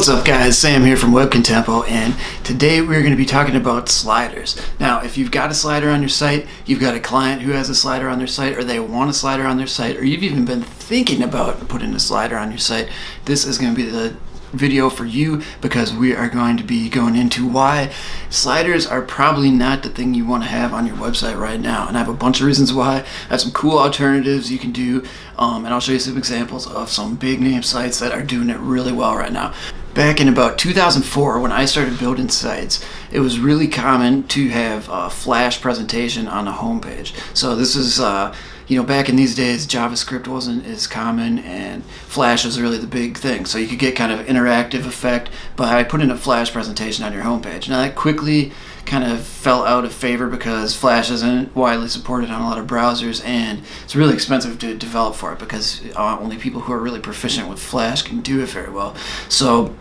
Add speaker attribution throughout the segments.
Speaker 1: What's up guys, Sam here from WebContempo, and today we're going to be talking about sliders. Now if you've got a slider on your site, you've got a client who has a slider on their site, or they want a slider on their site, or you've even been thinking about putting a slider on your site, this is going to be the video for you, because we are going to be going into why sliders are probably not the thing you want to have on your website right now. And I have a bunch of reasons why. I have some cool alternatives you can do, and I'll show you some examples of some big name sites that are doing it really well right now. Back in about 2004, when I started building sites, it was really common to have a flash presentation on a homepage. So this is back in these days, JavaScript wasn't as common and Flash was really the big thing. So you could get kind of interactive effect by putting a Flash presentation on your homepage. Now that quickly kind of fell out of favor because Flash isn't widely supported on a lot of browsers, and it's really expensive to develop for it because only people who are really proficient with Flash can do it very well. So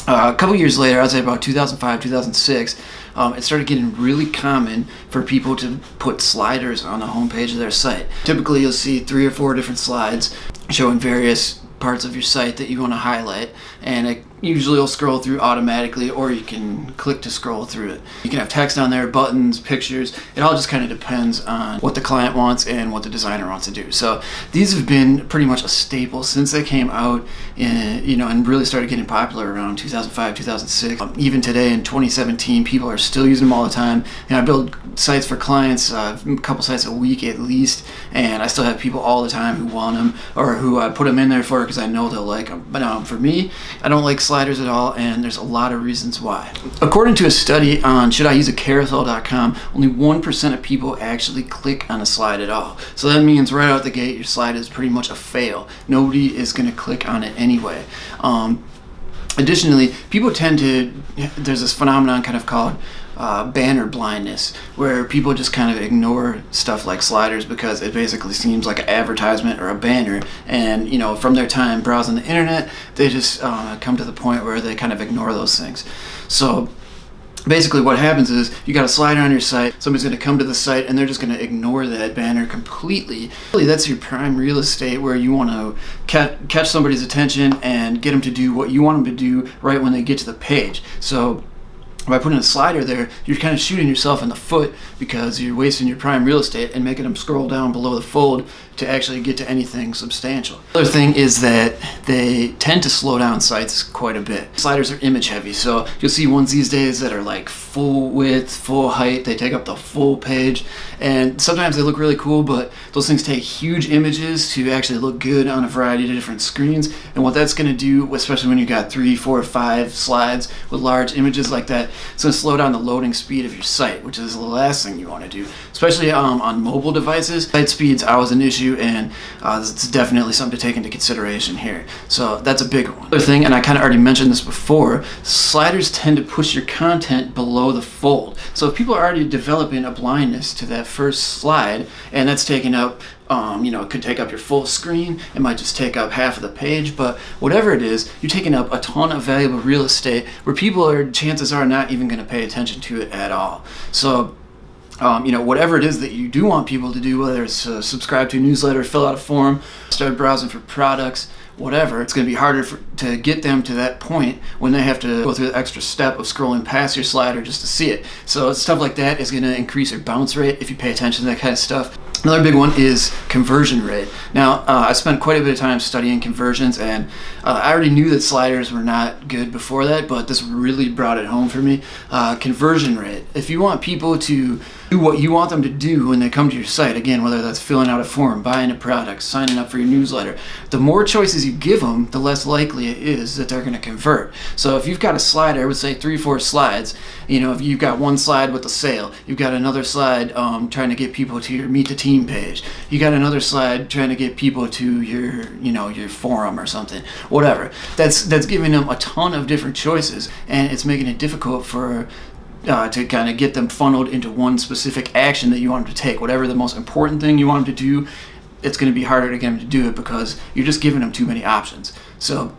Speaker 1: a couple years later, I'd say about 2005, 2006, it started getting really common for people to put sliders on the homepage of their site. Typically, you'll see 3 or 4 different slides showing various parts of your site that you want to highlight, and it usually will scroll through automatically, or you can click to scroll through it. You can have text on there, buttons, pictures. It all just kind of depends on what the client wants and what the designer wants to do. So these have been pretty much a staple since they came out and really started getting popular around 2005, 2006. Even today in 2017, people are still using them all the time. And I build sites for clients, a couple sites a week at least, and I still have people all the time who want them, or who I put them in there for because I know they'll like them. But for me, I don't like sliders at all, and there's a lot of reasons why. According to a study on shouldiuseacarousel.com, only 1% of people actually click on a slide at all. So that means right out the gate, your slide is pretty much a fail. Nobody is going to click on it anyway. Additionally, people tend to, there's this phenomenon kind of called banner blindness, where people just kind of ignore stuff like sliders because it basically seems like an advertisement or a banner, and from their time browsing the internet, they just come to the point where they kind of ignore those things. So basically what happens is you got a slider on your site, somebody's going to come to the site and they're just going to ignore that banner completely. Really, that's your prime real estate, where you want to catch somebody's attention and get them to do what you want them to do right when they get to the page. So by putting a slider there, you're kind of shooting yourself in the foot, because you're wasting your prime real estate and making them scroll down below the fold to actually get to anything substantial. The other thing is that they tend to slow down sites quite a bit. Sliders are image heavy, so you'll see ones these days that are like full width, full height, they take up the full page, and sometimes they look really cool, but those things take huge images to actually look good on a variety of different screens. And what that's going to do, especially when you got 3, 4, 5 slides with large images like that, it's going to slow down the loading speed of your site, which is the last thing you want to do, especially on mobile devices. Site speed's always an issue, and it's definitely something to take into consideration here. So that's a big one. Other thing, and I kind of already mentioned this before, sliders tend to push your content below the fold. So if people are already developing a blindness to that first slide, and that's taking up it could take up your full screen, it might just take up half of the page, but whatever it is, you're taking up a ton of valuable real estate where people are, chances are, not even going to pay attention to it at all. So whatever it is that you do want people to do, whether it's subscribe to a newsletter, fill out a form, start browsing for products, whatever, it's going to be harder to get them to that point when they have to go through the extra step of scrolling past your slider just to see it. So stuff like that is going to increase your bounce rate if you pay attention to that kind of stuff. Another big one is conversion rate. Now, I spent quite a bit of time studying conversions, and I already knew that sliders were not good before that, but this really brought it home for me. Conversion rate. If you want people to do what you want them to do when they come to your site, again, whether that's filling out a form, buying a product, signing up for your newsletter, the more choices you give them, the less likely it is that they're going to convert. So if you've got a slider, I would say 3 or 4 slides, if you've got one slide with a sale, you've got another slide trying to get people to your Meet the Team page, you got another slide trying to get people to your forum or something, whatever. That's giving them a ton of different choices, and it's making it difficult for to kind of get them funneled into one specific action that you want them to take. Whatever the most important thing you want them to do, it's going to be harder to get them to do it because you're just giving them too many options. So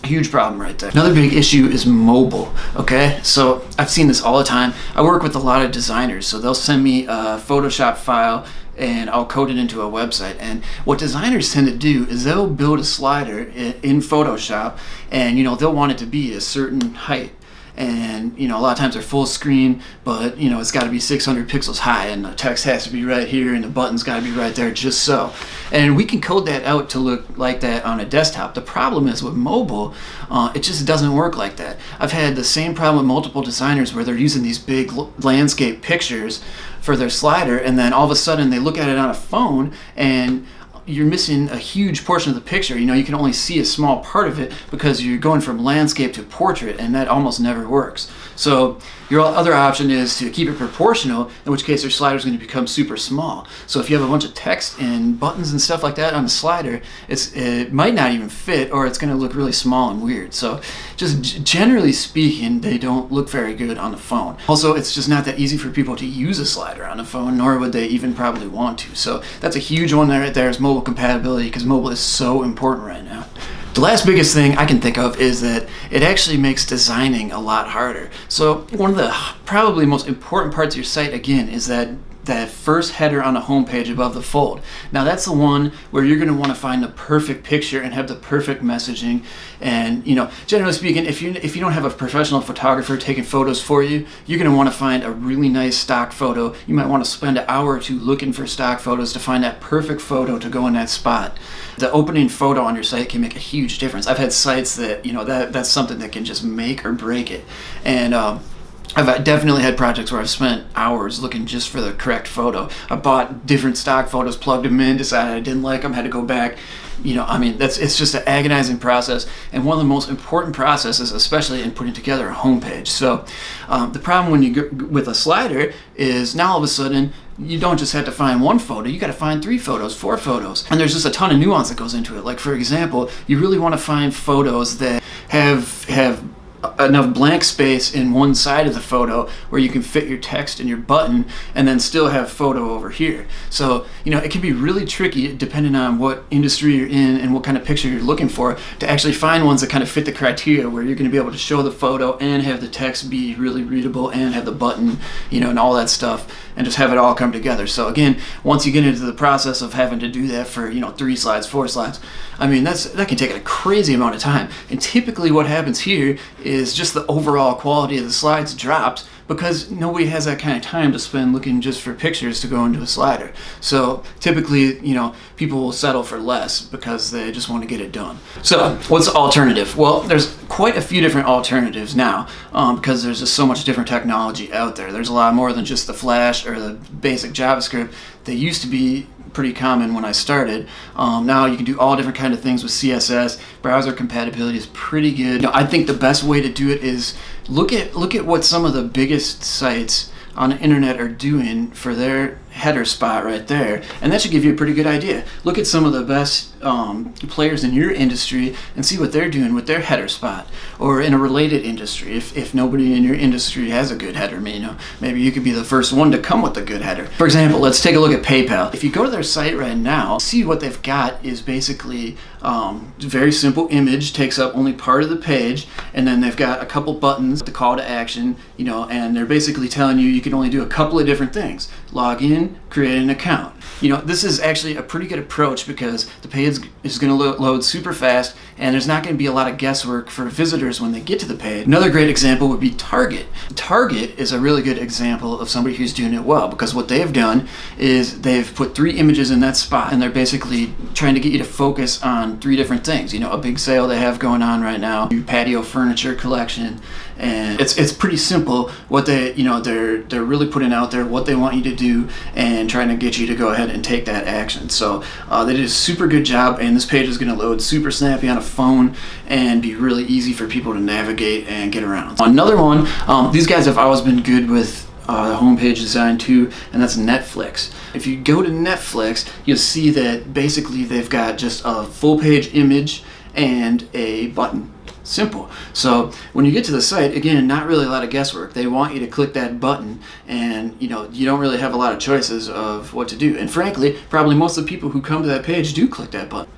Speaker 1: huge problem right there. Another big issue is mobile. Okay, so I've seen this all the time. I work with a lot of designers, so they'll send me a Photoshop file and I'll code it into a website. And what designers tend to do is they'll build a slider in Photoshop, and they'll want it to be a certain height. And a lot of times they're full screen, but it's got to be 600 pixels high, and the text has to be right here, and the button's got to be right there, just so. And we can code that out to look like that on a desktop. The problem is with mobile, it just doesn't work like that. I've had the same problem with multiple designers where they're using these big landscape pictures for their slider, and then all of a sudden they look at it on a phone, and you're missing a huge portion of the picture. You can only see a small part of it because you're going from landscape to portrait, and that almost never works. So your other option is to keep it proportional, in which case your slider is going to become super small. So if you have a bunch of text and buttons and stuff like that on the slider, it might not even fit, or it's going to look really small and weird. So just generally speaking, they don't look very good on the phone. Also, it's just not that easy for people to use a slider on the phone, nor would they even probably want to. So that's a huge one right there, is mobile compatibility, because mobile is so important right now. The last biggest thing I can think of is that it actually makes designing a lot harder. So one of the probably most important parts of your site, again, is that first header on the home page above the fold. Now that's the one where you're going to want to find the perfect picture and have the perfect messaging. And generally speaking, if you don't have a professional photographer taking photos for you, you're going to want to find a really nice stock photo. You might want to spend an hour or two looking for stock photos to find that perfect photo to go in that spot. The opening photo on your site can make a huge difference. I've had sites that that's something that can just make or break it. And I've definitely had projects where I've spent hours looking just for the correct photo. I bought different stock photos, plugged them in, decided I didn't like them, had to go back. It's just an agonizing process, and one of the most important processes, especially in putting together a homepage. So the problem when you go with a slider is now all of a sudden you don't just have to find one photo, you got to find 3 photos, 4 photos, and there's just a ton of nuance that goes into it. Like, for example, you really want to find photos that have enough blank space in one side of the photo where you can fit your text and your button, and then still have photo over here. So it can be really tricky, depending on what industry you're in and what kind of picture you're looking for, to actually find ones that kind of fit the criteria where you're going to be able to show the photo and have the text be really readable and have the button, and all that stuff, and just have it all come together. So again, once you get into the process of having to do that for 3 slides, 4 slides, that can take a crazy amount of time. And typically what happens here is just the overall quality of the slides drops, because nobody has that kind of time to spend looking just for pictures to go into a slider. So typically, people will settle for less because they just want to get it done. So what's the alternative? Well, there's quite a few different alternatives now, because there's just so much different technology out there. There's a lot more than just the Flash or the basic JavaScript. They used to be pretty common when I started. Now you can do all different kind of things with CSS. Browser compatibility is pretty good. I think the best way to do it is look at what some of the biggest sites on the internet are doing for their header spot right there, and that should give you a pretty good idea. Look at some of the best players in your industry and see what they're doing with their header spot, or in a related industry. If nobody in your industry has a good header, maybe you could be the first one to come with a good header. For example, let's take a look at PayPal. If you go to their site right now, see what they've got is basically very simple image, takes up only part of the page, and then they've got a couple buttons, the call to action, and they're basically telling you can only do a couple of different things. Log in, create an account. This is actually a pretty good approach, because the page is going to load super fast, and there's not going to be a lot of guesswork for visitors when they get to the page. Another great example would be Target. Target is a really good example of somebody who's doing it well, because what they've done is they've put 3 images in that spot, and they're basically trying to get you to focus on 3 different things. A big sale they have going on right now, new patio furniture collection, and it's pretty simple what they're really putting out there, what they want you to do, and trying to get you to go ahead and take that action. So they did a super good job, and this page is going to load super snappy on a phone and be really easy for people to navigate and get around. Another one, these guys have always been good with the homepage design too, and that's Netflix. If you go to Netflix, you'll see that basically they've got just a full page image and a button. Simple. So when you get to the site, again, not really a lot of guesswork. They want you to click that button, and you don't really have a lot of choices of what to do. And frankly, probably most of the people who come to that page do click that button.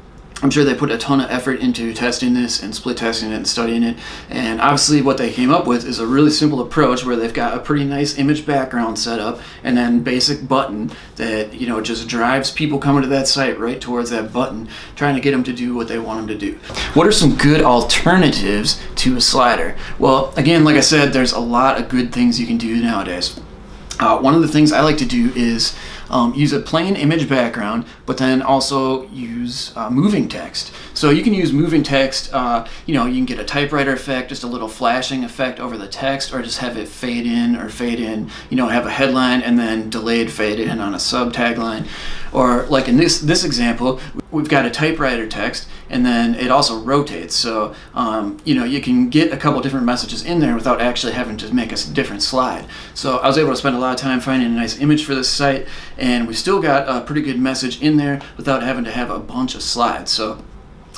Speaker 1: I'm sure they put a ton of effort into testing this and split testing it and studying it. And obviously what they came up with is a really simple approach where they've got a pretty nice image background set up and then basic button that, you know, just drives people coming to that site right towards that button, trying to get them to do what they want them to do. What are some good alternatives to a slider? Well, again, like I said, there's a lot of good things you can do nowadays. One of the things I like to do is use a plain image background, but then also use moving text. So you can use moving text, you know, you can get a typewriter effect, just a little flashing effect over the text, or just have it fade in, you know, have a headline and then delayed fade in on a sub tagline. Or like in this example, we've got a typewriter text and then it also rotates. So, you know, you can get a couple different messages in there without actually having to make a different slide. So I was able to spend a lot of time finding a nice image for this site, and we still got a pretty good message in there without having to have a bunch of slides. So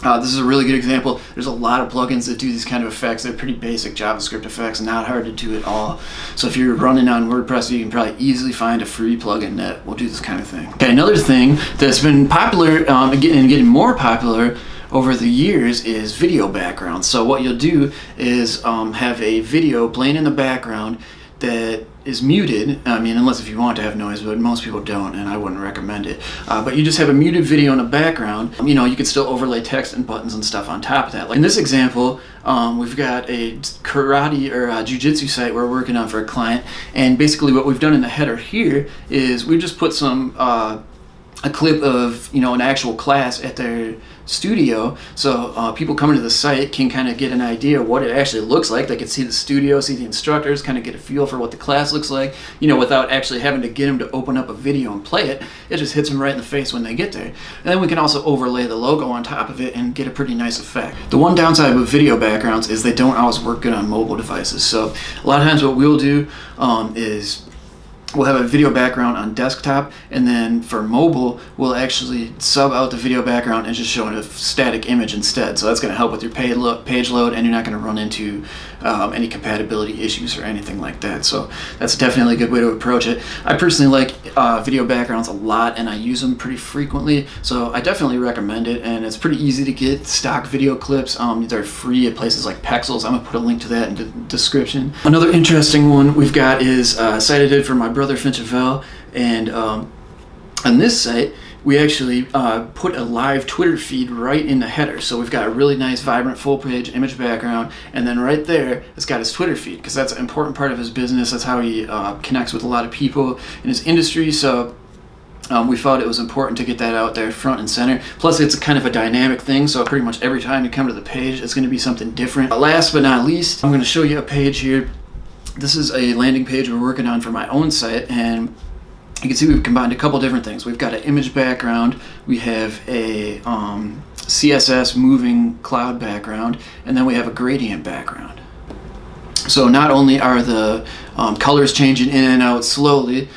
Speaker 1: this is a really good example. There's a lot of plugins that do these kind of effects. They're pretty basic JavaScript effects, not hard to do at all. So if you're running on WordPress, you can probably easily find a free plugin that will do this kind of thing. Okay, another thing that's been popular and getting more popular over the years is video backgrounds. So what you'll do is have a video playing in the background that is muted. I mean, unless if you want to have noise, but most people don't, and I wouldn't recommend it. But you just have a muted video in the background. You know, you could still overlay text and buttons and stuff on top of that. Like in this example, we've got a karate or jiu-jitsu site we're working on for a client, and basically what we've done in the header here is we just put some a clip of, you know, an actual class at their studio, so people coming to the site can kind of get an idea of what it actually looks like. They can see the studio, see the instructors, kind of get a feel for what the class looks like, you know, without actually having to get them to open up a video and play it. It just hits them right in the face when they get there. And then we can also overlay the logo on top of it and get a pretty nice effect. The one downside with video backgrounds is they don't always work good on mobile devices. So a lot of times what we'll do is we'll have a video background on desktop, and then for mobile, we'll actually sub out the video background and just show a static image instead. So that's going to help with your page load, and you're not going to run into any compatibility issues or anything like that. So that's definitely a good way to approach it. I personally like video backgrounds a lot, and I use them pretty frequently. So I definitely recommend it, and it's pretty easy to get stock video clips. They're free at places like Pexels. I'm going to put a link to that in the description. Another interesting one we've got is a site I did for my brother Finchavel, and on this site we actually put a live Twitter feed right in the header. So we've got a really nice vibrant full page image background, and then right there it's got his Twitter feed, because that's an important part of his business. That's how he connects with a lot of people in his industry. So we thought it was important to get that out there front and center. Plus it's kind of a dynamic thing, so pretty much every time you come to the page it's going to be something different. Last but not least, I'm going to show you a page here. This is a landing page we're working on for my own site, and you can see we've combined a couple different things. We've got an image background, we have a CSS moving cloud background, and then we have a gradient background. So not only are the colors changing in and out slowly,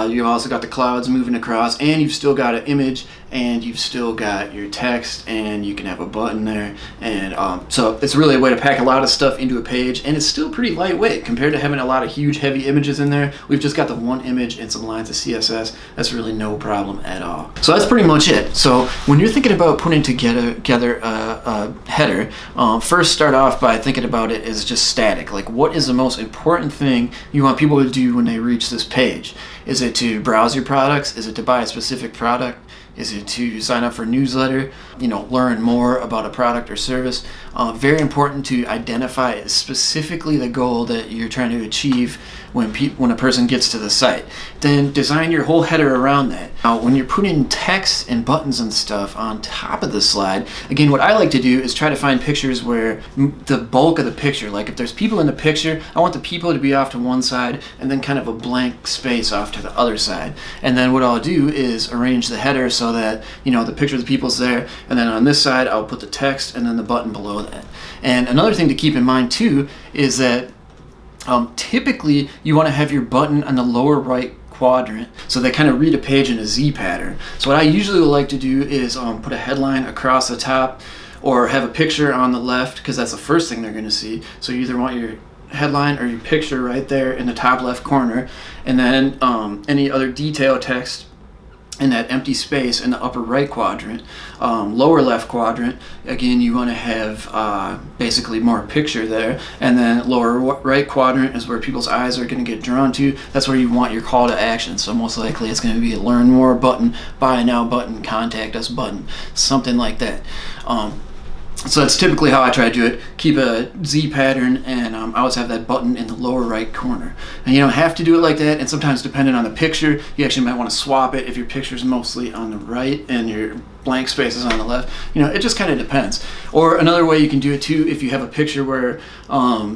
Speaker 1: you've also got the clouds moving across, and you've still got an image, and you've still got your text, and you can have a button there. And so it's really a way to pack a lot of stuff into a page, and it's still pretty lightweight compared to having a lot of huge heavy images in there. We've just got the one image and some lines of CSS. That's really no problem at all. So that's pretty much it. So when you're thinking about putting together a header, first start off by thinking about it as just static. Like, what is the most important thing you want people to do when they reach this page? Is it to browse your products? Is it to buy a specific product? Is it to sign up for a newsletter, you know, learn more about a product or service? Very important to identify specifically the goal that you're trying to achieve when a person gets to the site. Then design your whole header around that. Now, when you're putting text and buttons and stuff on top of the slide, again, what I like to do is try to find pictures where the bulk of the picture, like if there's people in the picture, I want the people to be off to one side and then kind of a blank space off to the other side. And then what I'll do is arrange the header so that, you know, the picture of the people's there, and then on this side I'll put the text and then the button below that. And another thing to keep in mind too is that typically you want to have your button on the lower right quadrant, so they kind of read a page in a Z pattern. So what I usually like to do is put a headline across the top, or have a picture on the left, because that's the first thing they're going to see. So you either want your headline or your picture right there in the top left corner, and then any other detail text in that empty space in the upper right quadrant. Lower left quadrant, again, you want to have basically more picture there. And then lower right quadrant is where people's eyes are going to get drawn to. That's where you want your call to action. So most likely it's going to be a learn more button, buy now button, contact us button, something like that. So that's typically how I try to do it. Keep a Z pattern, and I always have that button in the lower right corner. And you don't have to do it like that, and sometimes depending on the picture, you actually might want to swap it if your picture's mostly on the right and your blank space is on the left. It just kind of depends. Or another way you can do it too, if you have a picture where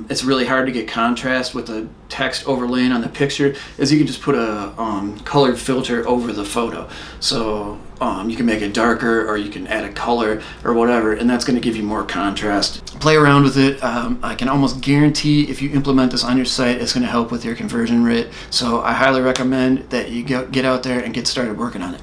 Speaker 1: it's really hard to get contrast with the text overlaying on the picture, is you can just put a colored filter over the photo. So you can make it darker, or you can add a color or whatever, and that's going to give you more contrast. Play around with it. I can almost guarantee if you implement this on your site, it's going to help with your conversion rate. So I highly recommend that you get out there and get started working on it.